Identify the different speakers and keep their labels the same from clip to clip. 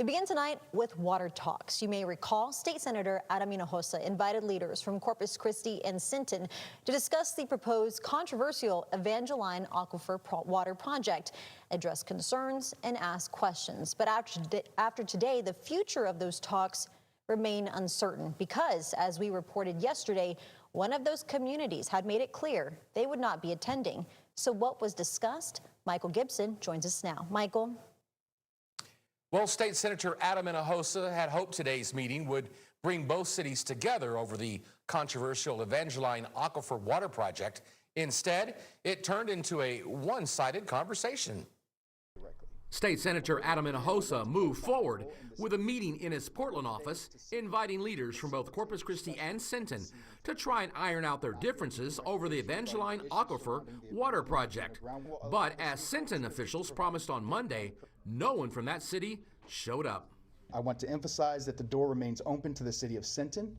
Speaker 1: We begin tonight with water talks. You may recall State Senator Hinojosa invited leaders from Corpus Christi and Sinton to discuss the proposed controversial Evangeline Aquifer water project, address concerns, and ask questions. But after today, the future of those talks remain uncertain because, as we reported yesterday, one of those communities had made it clear they would not be attending. So what was discussed? Michael Gibson joins us now. Michael.
Speaker 2: Well, State Senator Hinojosa had hoped today's meeting would bring both cities together over the controversial Evangeline Aquifer water project. Instead, it turned into a one-sided conversation.
Speaker 3: State Senator Hinojosa moved forward with a meeting in his Portland office, inviting leaders from both Corpus Christi and Sinton to try and iron out their differences over the Evangeline Aquifer water project. But as Sinton officials promised on Monday, no one from that city showed up.
Speaker 4: I want to emphasize that the door remains open to the city of Sinton.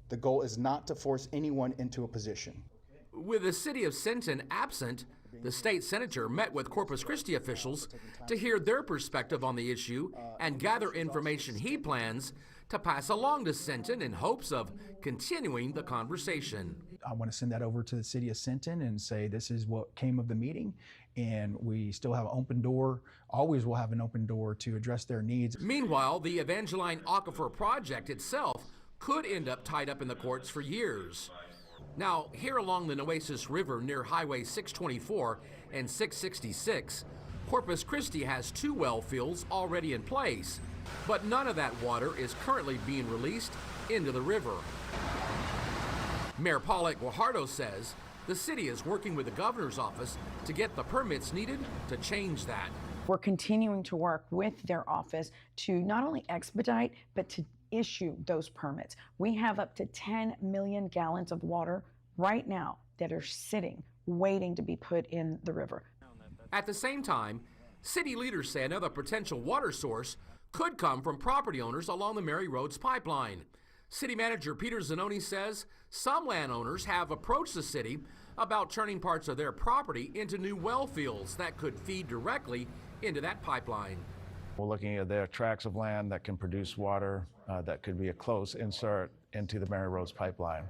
Speaker 4: The goal is not to force anyone into a position.
Speaker 3: With the city of Sinton absent, the state senator met with Corpus Christi officials to hear their perspective on the issue and gather information he plans to pass along to Sinton in hopes of continuing the conversation.
Speaker 4: I want to send that over to the city of Sinton and say this is what came of the meeting, and we still have an open door, always will have an open door to address their needs.
Speaker 3: Meanwhile, the Evangeline Aquifer project itself could end up tied up in the courts for years. Now, here along the Nueces River near Highway 624 and 666, Corpus Christi has 2 well fields already in place, but none of that water is currently being released into the river. Mayor Paulette Guajardo says the city is working with the governor's office to get the permits needed to change that.
Speaker 5: We're continuing to work with their office to not only expedite, but to issue those permits. We have up to 10 million gallons of water right now that are sitting, waiting to be put in the river.
Speaker 3: At the same time, city leaders say another potential water source could come from property owners along the Mary Roads pipeline. City Manager Peter Zanoni says some landowners have approached the city about turning parts of their property into new well fields that could feed directly into that pipeline.
Speaker 6: We're looking at their tracts of land that can produce water that could be a close insert into the Mary Roads pipeline.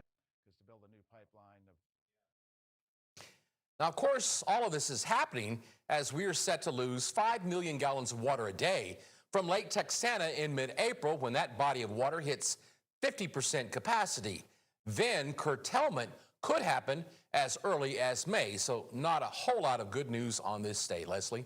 Speaker 2: Now, of course, all of this is happening as we are set to lose 5 million gallons of water a day from Lake Texana in mid-April when that body of water hits 50% capacity. Then curtailment could happen as early as May, so not a whole lot of good news on this state. Leslie?